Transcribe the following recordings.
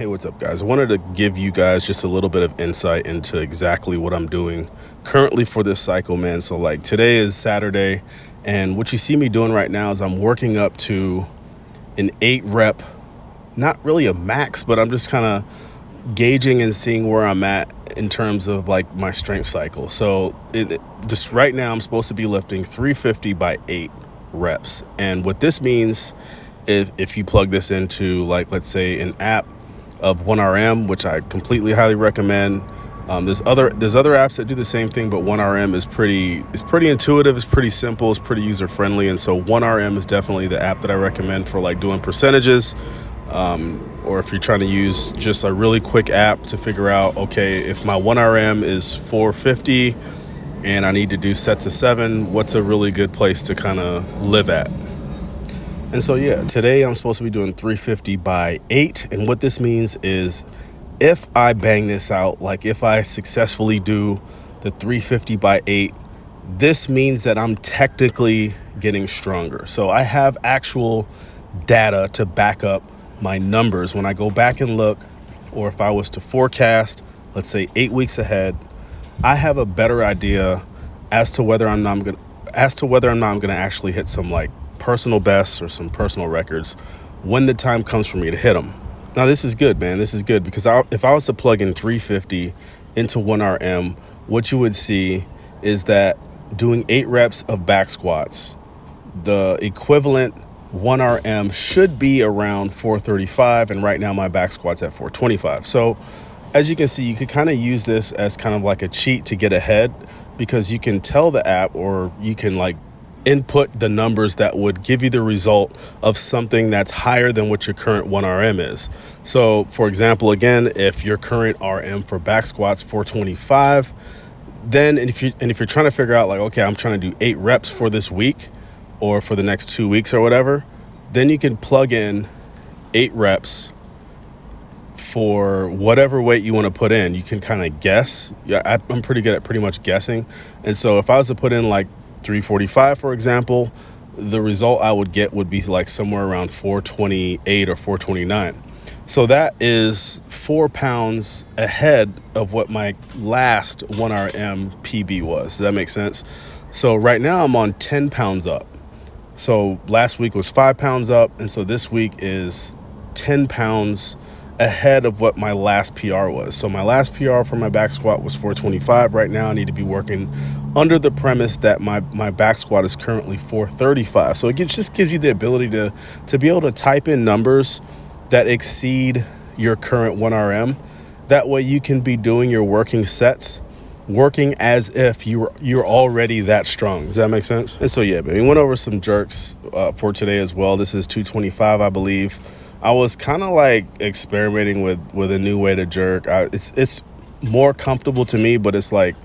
Hey, what's up, guys? I wanted to give you guys just a little bit of insight into exactly what I'm doing currently for this cycle, man. So, like, today is Saturday, and what you see me doing right now is I'm working up to an 8 rep, not really a max, but I'm just kind of gauging and seeing where I'm at in terms of like my strength cycle. So, just right now, I'm supposed to be lifting 350 by 8 reps. And what this means, if you plug this into, like, let's say an app of 1RM, which I completely highly recommend. There's other apps that do the same thing, but 1RM is pretty intuitive, it's pretty simple, it's pretty user friendly, and so 1RM is definitely the app that I recommend for like doing percentages, or if you're trying to use just a really quick app to figure out, okay, if my 1RM is 450 and I need to do sets of 7, what's a really good place to kind of live at? And so, yeah, today I'm supposed to be doing 350 by 8. And what this means is if I bang this out, like if I successfully do the 350 by 8, this means that I'm technically getting stronger. So I have actual data to back up my numbers. When I go back and look, or if I was to forecast, let's say 8 weeks ahead, I have a better idea as to whether I'm not going to actually hit some like personal bests or some personal records when the time comes for me to hit them. Now, this is good, man. This is good because if I was to plug in 350 into 1RM, what you would see is that doing 8 reps of back squats, the equivalent 1RM should be around 435, and right now my back squat's at 425. So as you can see, you could kind of use this as kind of like a cheat to get ahead, because you can tell the app, or you can like input the numbers that would give you the result of something that's higher than what your current 1RM is. So for example, again, if your current RM for back squats 425, then if you're trying to figure out like, okay, I'm trying to do 8 reps for this week or for the next 2 weeks or whatever, then you can plug in 8 reps for whatever weight you want to put in. You can kind of guess. Yeah, I'm pretty good at pretty much guessing. And so if I was to put in like 345, for example, the result I would get would be like somewhere around 428 or 429. So that is 4 pounds ahead of what my last 1RM PB was. Does that make sense? So right now I'm on 10 pounds up. So last week was 5 pounds up, and so this week is 10 pounds ahead of what my last PR was. So my last PR for my back squat was 425. Right now I need to be working under the premise that my back squat is currently 435. So it just gives you the ability to be able to type in numbers that exceed your current 1RM. That way you can be doing your working sets, working as if you're already that strong. Does that make sense? And so, yeah, man, we went over some jerks for today as well. This is 225, I believe. I was kind of like experimenting with a new way to jerk. It's more comfortable to me, but it's like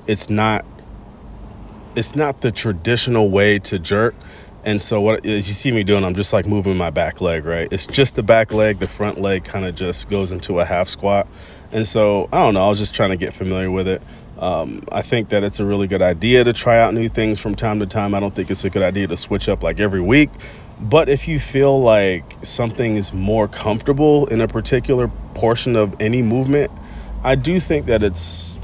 it's not the traditional way to jerk. And so what as you see me doing, I'm just like moving my back leg, right? It's just the back leg. The front leg kind of just goes into a half squat. And so I don't know, I was just trying to get familiar with it. I think that it's a really good idea to try out new things from time to time. I don't think it's a good idea to switch up like every week. But if you feel like something is more comfortable in a particular portion of any movement, I do think that it's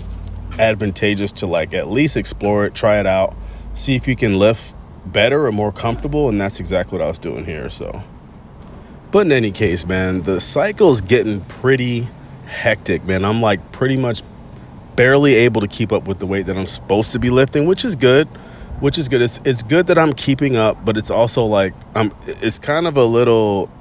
advantageous to like at least explore it, try it out, see if you can lift better or more comfortable. And that's exactly what I was doing here. So, but in any case, man, the cycle's getting pretty hectic, man. I'm like pretty much barely able to keep up with the weight that I'm supposed to be lifting, which is good. It's good that I'm keeping up, but it's also like it's kind of a little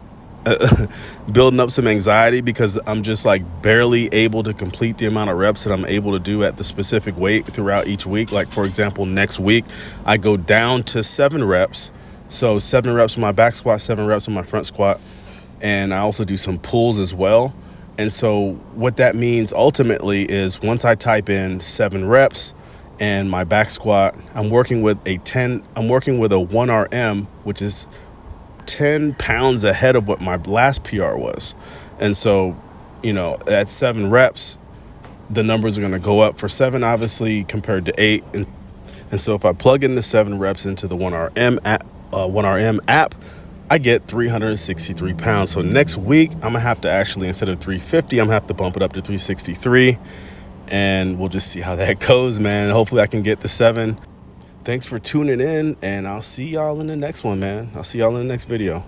building up some anxiety because I'm just like barely able to complete the amount of reps that I'm able to do at the specific weight throughout each week. Like, for example, next week I go down to 7 reps. So 7 reps on my back squat, 7 reps on my front squat, and I also do some pulls as well. And so what that means ultimately is once I type in 7 reps and my back squat, I'm working with a 1RM, which is 10 pounds ahead of what my last PR was. And so, at 7 reps, the numbers are going to go up for 7, obviously, compared to 8. And so if I plug in the 7 reps into the 1RM app, I get 363 pounds. So next week, I'm gonna have to actually, instead of 350, I'm gonna have to bump it up to 363. And we'll just see how that goes, man. Hopefully I can get the 7. Thanks for tuning in, and I'll see y'all in the next one, man. I'll see y'all in the next video.